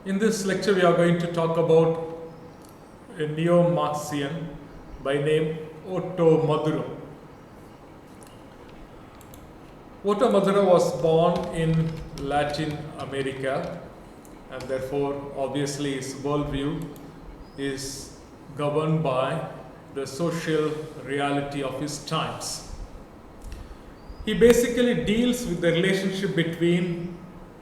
In this lecture, we are going to talk about a neo-Marxian by name Otto Maduro. Otto Maduro was born in Latin America, and therefore, obviously, his worldview is governed by the social reality of his times. He basically deals with the relationship between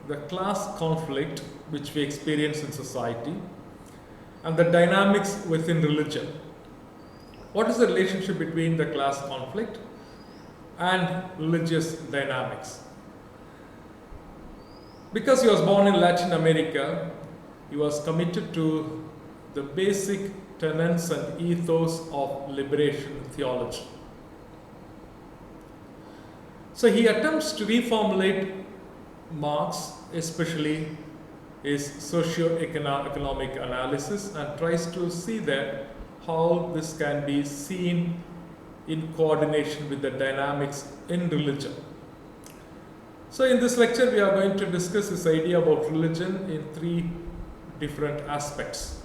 the class conflict which we experience in society and the dynamics within religion. What is the relationship between the class conflict and religious dynamics? Because he was born in Latin America, he was committed to the basic tenets and ethos of liberation theology. So he attempts to reformulate Marx, especially his socio-economic analysis, and tries to see that how this can be seen in coordination with the dynamics in religion. So in this lecture, we are going to discuss this idea about religion in three different aspects.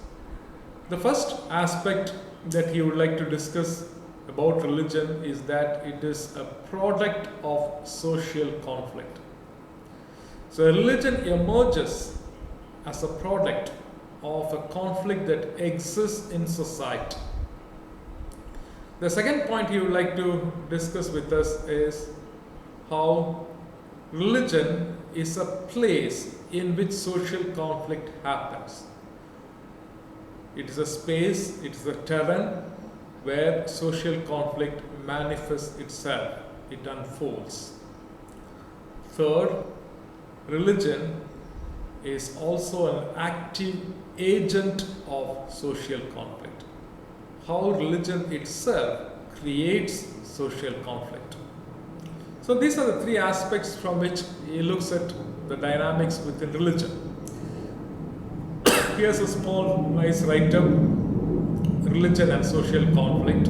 The first aspect that he would like to discuss about religion is that it is a product of social conflict. So religion emerges as a product of a conflict that exists in society. The second point he would like to discuss with us is how religion is a place in which social conflict happens. It is a space, it is a terrain where social conflict manifests itself, it unfolds. Third, religion is also an active agent of social conflict. How religion itself creates social conflict. So these are the three aspects from which he looks at the dynamics within religion. Here's a small, nice write-up, Religion and Social Conflict.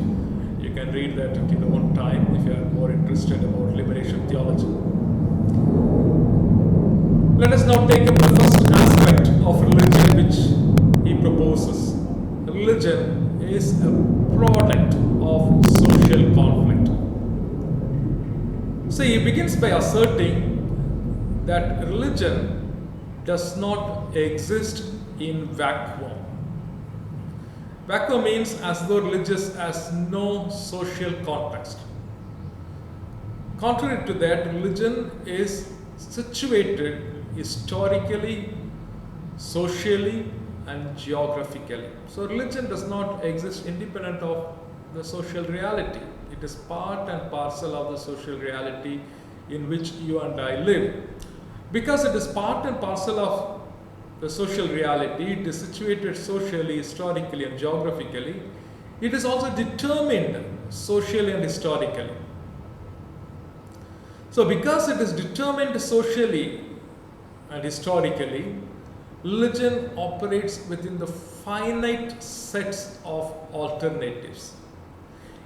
You can read that at your own time if you are more interested about liberation theology. Let us now take up the first aspect of religion which he proposes. Religion is a product of social conflict. So he begins by asserting that religion does not exist in vacuum. Vacuum means as though religion has no social context. Contrary to that, religion is situated historically, socially, and geographically. So religion does not exist independent of the social reality. It is part and parcel of the social reality in which you and I live. Because it is part and parcel of the social reality, it is situated socially, historically, and geographically. It is also determined socially and historically. So because it is determined socially and historically, religion operates within the finite sets of alternatives.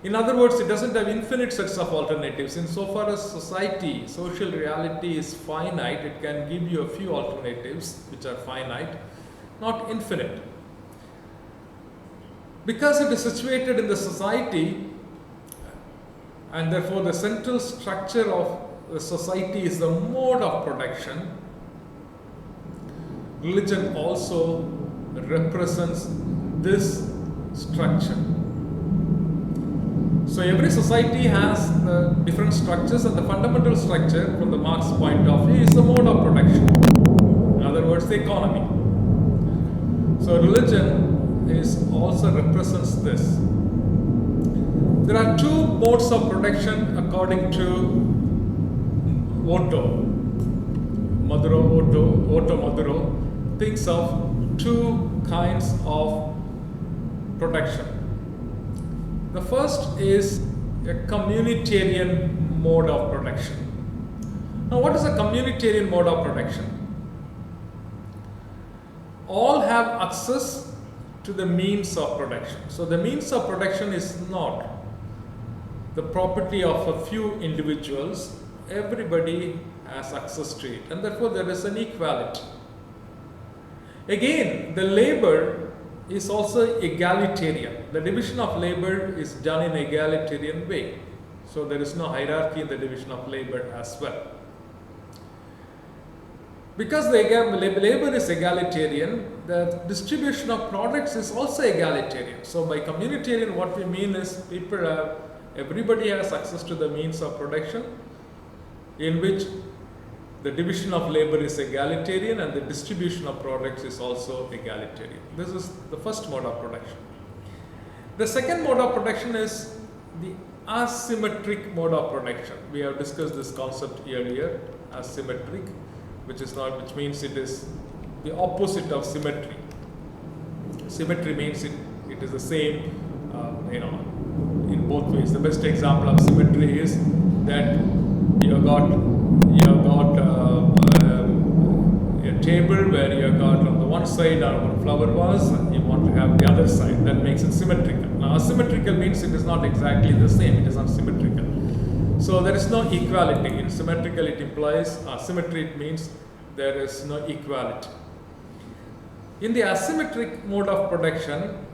In other words, it doesn't have infinite sets of alternatives. Insofar as society, social reality is finite, it can give you a few alternatives which are finite, not infinite. Because it is situated in the society, and therefore the central structure of the society is the mode of production, religion also represents this structure. So every society has different structures, and the fundamental structure from the Marx point of view is the mode of production. In other words, the economy. So religion also represents this. There are two modes of production according to Otto Maduro thinks of two kinds of production. The first is a communitarian mode of production. Now, what is a communitarian mode of production? All have access to the means of production. So the means of production is not the property of a few individuals. Everybody has access to it, and therefore there is an equality. Again, the labor is also egalitarian. The division of labor is done in egalitarian way. So there is no hierarchy in the division of labor as well. Because the labor is egalitarian, the distribution of products is also egalitarian. So by communitarian, what we mean is everybody has access to the means of production, in which the division of labor is egalitarian and the distribution of products is also egalitarian. This is the first mode of production. The second mode of production is the asymmetric mode of production. We have discussed this concept earlier, asymmetric, which means it is the opposite of symmetry. Symmetry means it is the same, in both ways. The best example of symmetry is that you have got a table where you have got on the one side a flower vase, and you want to have the other side. That makes it symmetrical. Now, asymmetrical means it is not exactly the same. It is unsymmetrical. So there is no equality. In symmetrical, it implies asymmetry. It means there is no equality. In the asymmetric mode of production,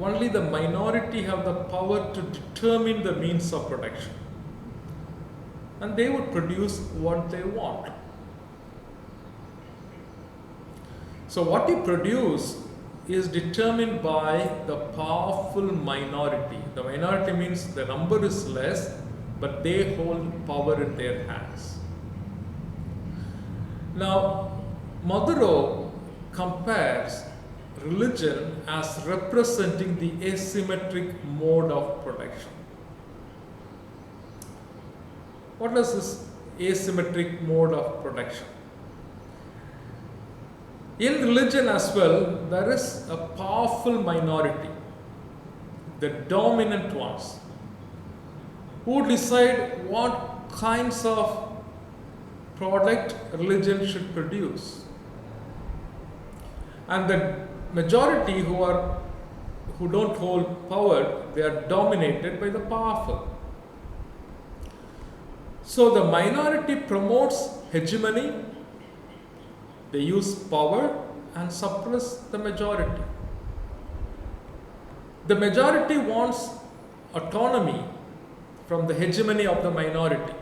only the minority have the power to determine the means of production, and they would produce what they want. So what you produce is determined by the powerful minority. The minority means the number is less, but they hold power in their hands. Now, Maduro compares religion as representing the asymmetric mode of production. What is this asymmetric mode of production? In religion as well, there is a powerful minority, the dominant ones, who decide what kinds of product religion should produce. And the majority who don't hold power, they are dominated by the powerful. So the minority promotes hegemony, they use power and suppress the majority. The majority wants autonomy from the hegemony of the minority.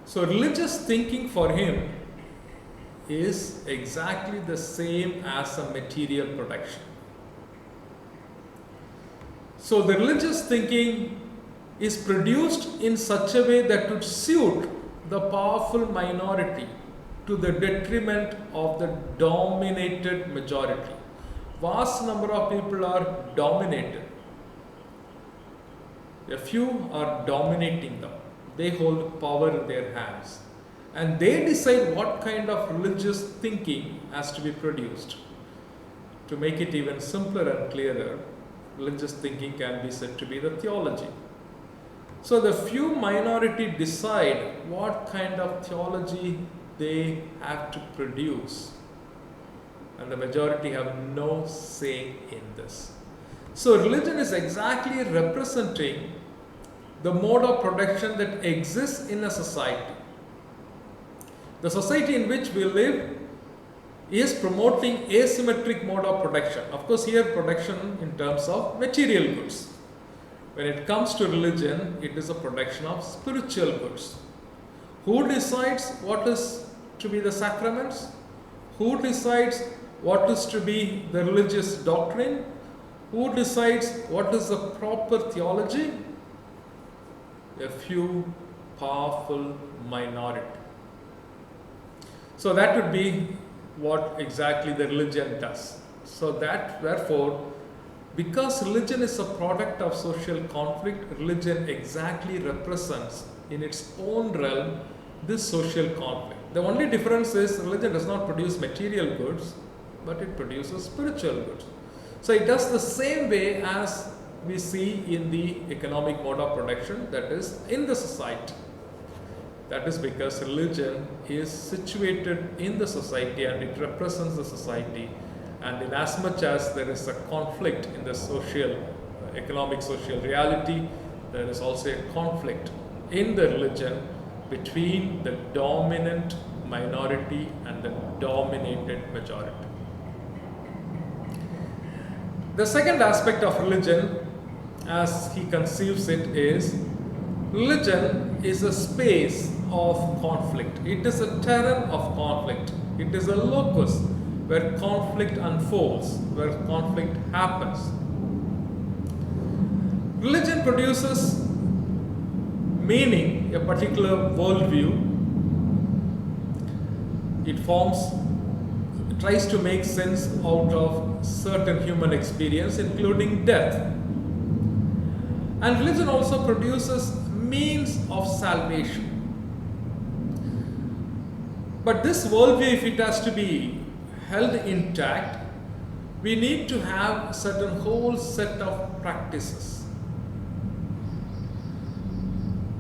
So religious thinking for him is exactly the same as a material production. So the religious thinking is produced in such a way that would suit the powerful minority to the detriment of the dominated majority. Vast number of people are dominated. A few are dominating them. They hold power in their hands. And they decide what kind of religious thinking has to be produced. To make it even simpler and clearer, religious thinking can be said to be the theology. So the few minority decide what kind of theology they have to produce, and the majority have no say in this. So religion is exactly representing the mode of production that exists in a society. The society in which we live is promoting asymmetric mode of production. Of course, here production in terms of material goods. When it comes to religion, it is a production of spiritual goods. Who decides what is to be the sacraments? Who decides what is to be the religious doctrine? Who decides what is the proper theology? A few powerful minority. So that would be what exactly the religion does. So that, therefore, because religion is a product of social conflict, religion exactly represents in its own realm this social conflict. The only difference is religion does not produce material goods, but it produces spiritual goods. So it does the same way as we see in the economic mode of production, that is in the society. That is because religion is situated in the society and it represents the society. And in as much as there is a conflict in the economic social reality, there is also a conflict in the religion between the dominant minority and the dominated majority. The second aspect of religion, as he conceives it, is religion is a space of conflict. It is a terrain of conflict. It is a locus where conflict unfolds, where conflict happens. Religion produces meaning, a particular worldview. It tries to make sense out of certain human experience, including death. And religion also produces means of salvation. But this worldview, if it has to be held intact, we need to have a certain whole set of practices.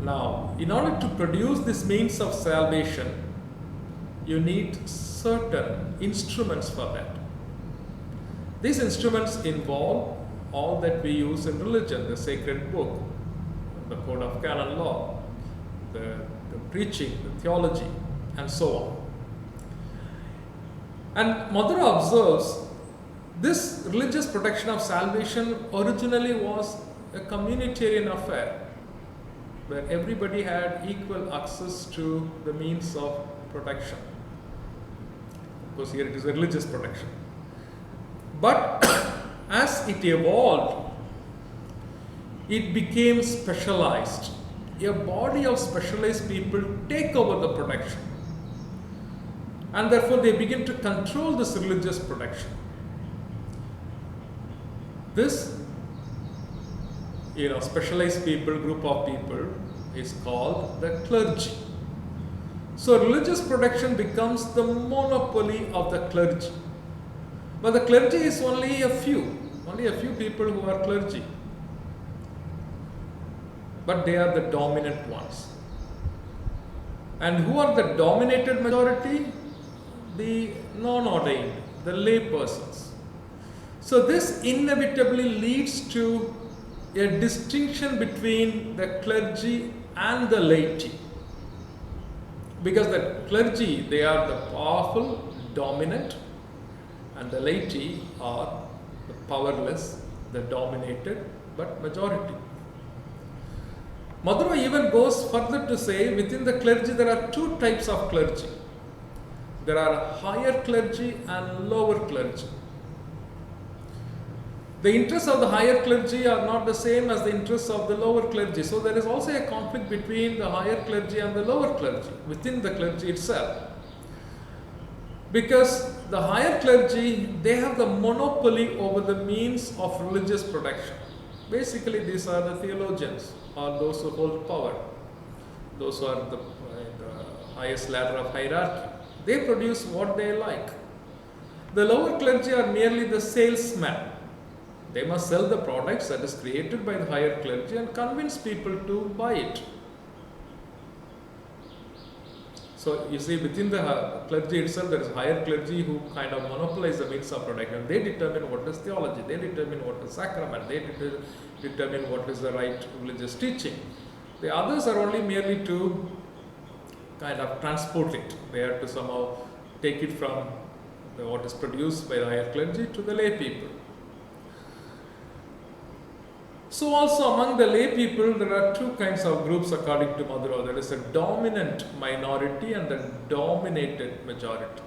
Now, in order to produce this means of salvation, you need certain instruments for that. These instruments involve all that we use in religion, the sacred book, the code of canon law, the preaching, the theology, and so on. And Madhura observes this religious protection of salvation originally was a communitarian affair, where everybody had equal access to the means of protection. Of course, here it is a religious protection. But as it evolved, it became specialized. A body of specialized people take over the protection. And therefore, they begin to control this religious protection. This specialized people, group of people, is called the clergy. So religious protection becomes the monopoly of the clergy. But the clergy is only a few people who are clergy. But they are the dominant ones. And who are the dominated majority? The non-ordained, the lay persons. So this inevitably leads to a distinction between the clergy and the laity. Because the clergy, they are the powerful, dominant, and the laity are the powerless, the dominated, but majority. Madhura even goes further to say within the clergy there are two types of clergy. There are higher clergy and lower clergy. The interests of the higher clergy are not the same as the interests of the lower clergy. So there is also a conflict between the higher clergy and the lower clergy within the clergy itself. Because the higher clergy, they have the monopoly over the means of religious protection. Basically, these are the theologians, or those who hold power, those who are the highest ladder of hierarchy. They produce what they like. The lower clergy are merely the salesmen. They must sell the products that is created by the higher clergy and convince people to buy it. So you see, within the clergy itself, there is higher clergy who kind of monopolize the means of protection. They determine what is theology, they determine what is sacrament, they determine what is the right religious teaching. The others are only merely to kind of transport it. They have to somehow take it from what is produced by the higher clergy to the lay people. So also among the lay people, there are two kinds of groups according to Madhura. There is a dominant minority and the dominated majority.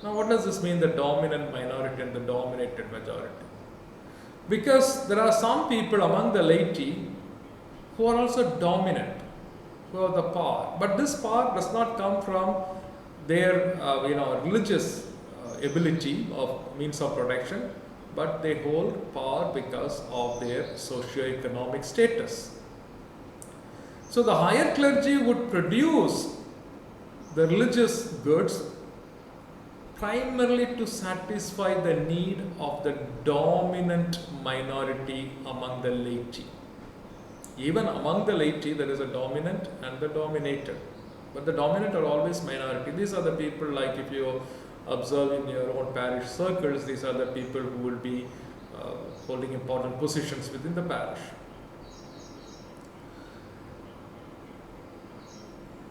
Now what does this mean, the dominant minority and the dominated majority? Because there are some people among the laity who are also dominant, who have the power. But this power does not come from their religious ability of means of protection, but they hold power because of their socio-economic status. So the higher clergy would produce the religious goods primarily to satisfy the need of the dominant minority among the laity. Even among the laity, there is a dominant and the dominated. But the dominant are always minority. These are the people, like if you observe in your own parish circles, these are the people who will be holding important positions within the parish.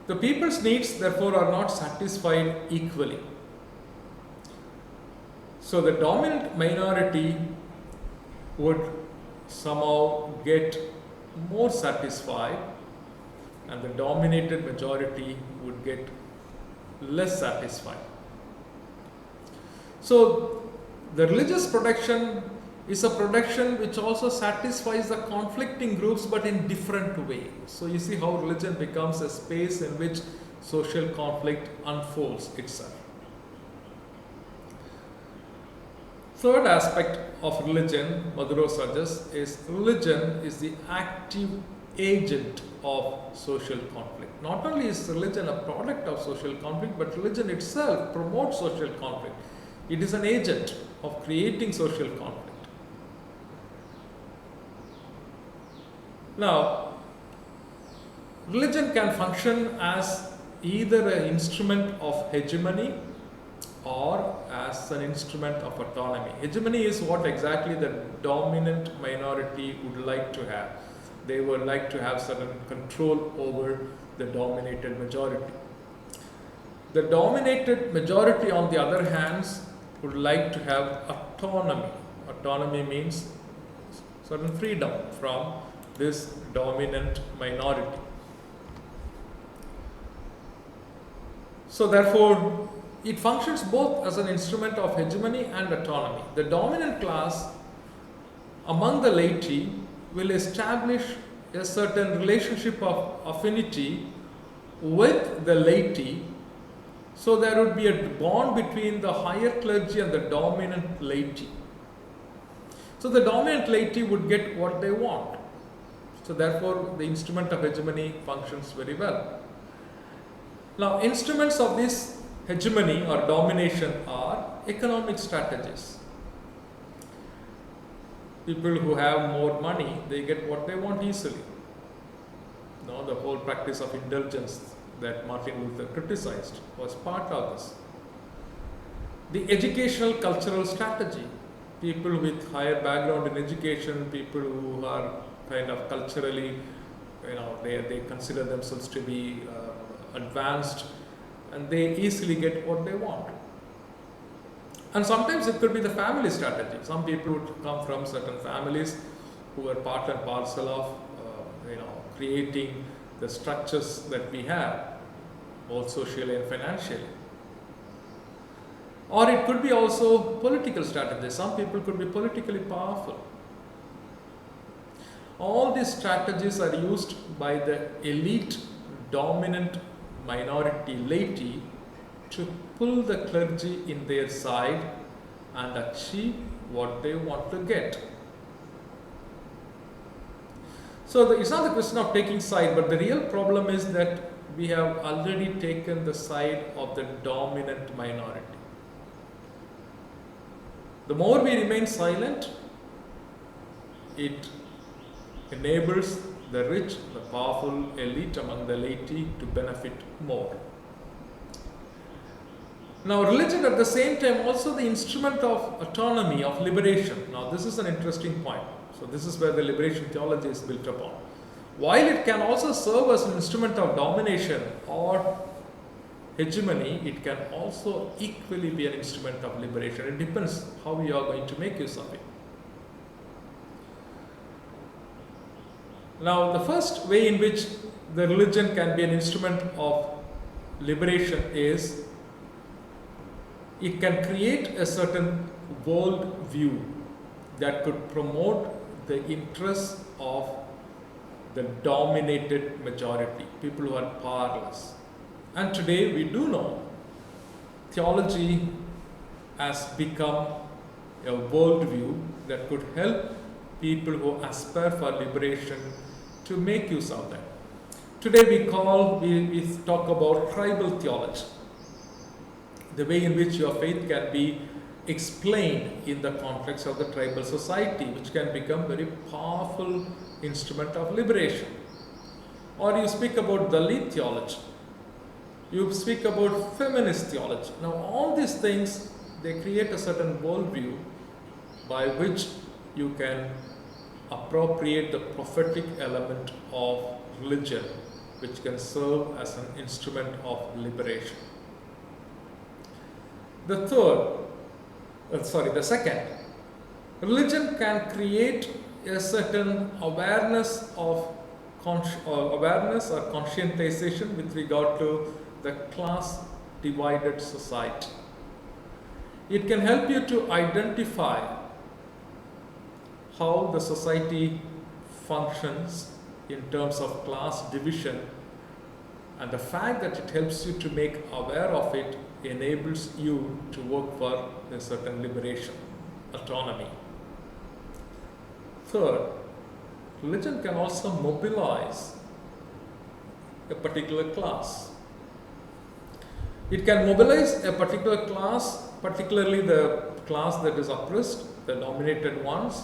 The people's needs, therefore, are not satisfied equally. So the dominant minority would somehow get more satisfied, and the dominated majority would get less satisfied. So the religious protection is a protection which also satisfies the conflicting groups, but in different ways. So you see how religion becomes a space in which social conflict unfolds itself. Third aspect of religion, Maduro suggests, is religion is the active agent of social conflict. Not only is religion a product of social conflict, but religion itself promotes social conflict. It is an agent of creating social conflict. Now, religion can function as either an instrument of hegemony or as an instrument of autonomy. Hegemony is what exactly the dominant minority would like to have. They would like to have certain control over the dominated majority. The dominated majority, on the other hand, would like to have autonomy. Autonomy means certain freedom from this dominant minority. So therefore, it functions both as an instrument of hegemony and autonomy. The dominant class among the laity will establish a certain relationship of affinity with the laity. So there would be a bond between the higher clergy and the dominant laity. So the dominant laity would get what they want. So therefore, the instrument of hegemony functions very well. Now, instruments of this hegemony or domination are economic strategies. People who have more money, they get what they want easily. No, the whole practice of indulgence that Martin Luther criticized was part of this. The educational cultural strategy. People with higher background in education, people who are kind of culturally, they consider themselves to be advanced, and they easily get what they want. And sometimes it could be the family strategy. Some people would come from certain families who are part and parcel of creating the structures that we have, both socially and financially. Or it could be also political strategies. Some people could be politically powerful. All these strategies are used by the elite dominant minority laity to pull the clergy in their side and achieve what they want to get. So it's not the question of taking side, but the real problem is that we have already taken the side of the dominant minority. The more we remain silent, it enables the rich, the powerful elite among the laity to benefit more. Now, religion at the same time also the instrument of autonomy, of liberation. Now, this is an interesting point. So, this is where the liberation theology is built upon. While it can also serve as an instrument of domination or hegemony, it can also equally be an instrument of liberation. It depends how you are going to make use of it. Now, the first way in which the religion can be an instrument of liberation is it can create a certain world view that could promote the interests of the dominated majority, people who are powerless. And today we do know theology has become a worldview that could help people who aspire for liberation to make use of that. Today we talk about tribal theology, the way in which your faith can be explained in the context of the tribal society, which can become very powerful instrument of liberation. Or you speak about Dalit theology, you speak about feminist theology. Now all these things, they create a certain worldview by which you can appropriate the prophetic element of religion which can serve as an instrument of liberation. The second, religion can create a certain awareness of awareness or conscientization with regard to the class divided society. It can help you to identify how the society functions in terms of class division, and the fact that it helps you to make aware of it enables you to work for a certain liberation, autonomy. Third, religion can also mobilize a particular class. It can mobilize a particular class, particularly the class that is oppressed, the dominated ones,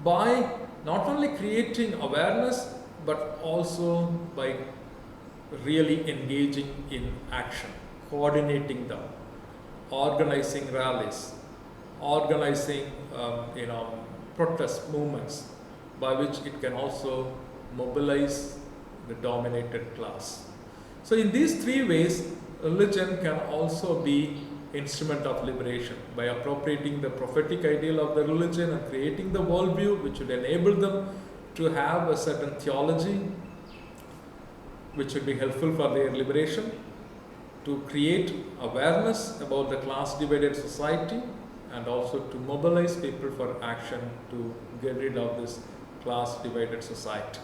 by not only creating awareness but also by really engaging in action, coordinating them, organizing rallies, organizing protest movements by which it can also mobilize the dominated class. So in these three ways, religion can also be instrument of liberation by appropriating the prophetic ideal of the religion and creating the worldview which would enable them to have a certain theology which would be helpful for their liberation, to create awareness about the class divided society, and also to mobilize people for action to get rid of this class divided society.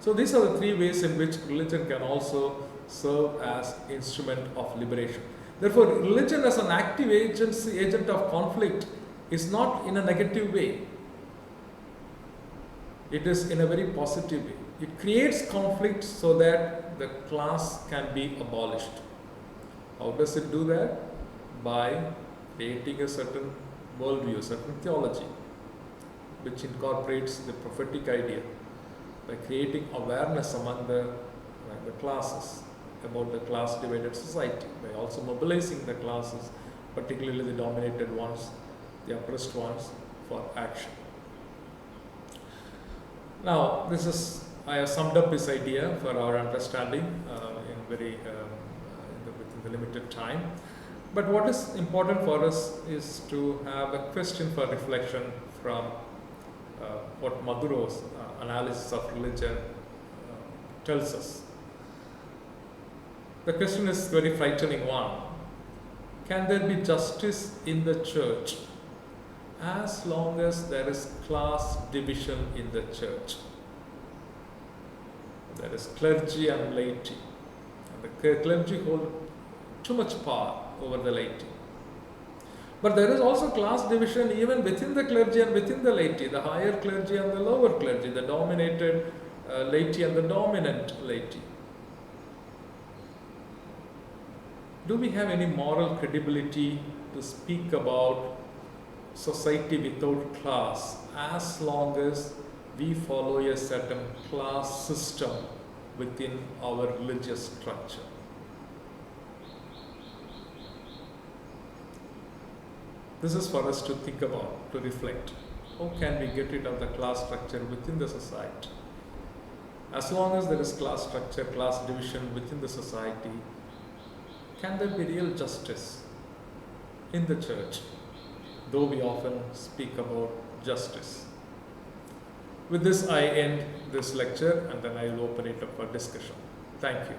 So these are the three ways in which religion can also serve as instrument of liberation. Therefore, religion as an active agent of conflict is not in a negative way. It is in a very positive way. It creates conflict so that the class can be abolished. How does it do that? By creating a certain worldview, a certain theology, which incorporates the prophetic idea, by creating awareness among the classes about the class divided society, by also mobilizing the classes, particularly the dominated ones, the oppressed ones, for action. Now, I have summed up this idea for our understanding within the limited time. But what is important for us is to have a question for reflection from what Maduro's analysis of religion tells us. The question is a very frightening one. Can there be justice in the church as long as there is class division in the church? There is clergy and laity. And the clergy hold too much power over the laity. But there is also class division even within the clergy and within the laity, the higher clergy and the lower clergy, the dominated laity and the dominant laity. Do we have any moral credibility to speak about society without class as long as we follow a certain class system within our religious structure? This is for us to think about, to reflect. How can we get rid of the class structure within the society? As long as there is class structure, class division within the society, can there be real justice in the church, though we often speak about justice? With this, I end this lecture, and then I will open it up for discussion. Thank you.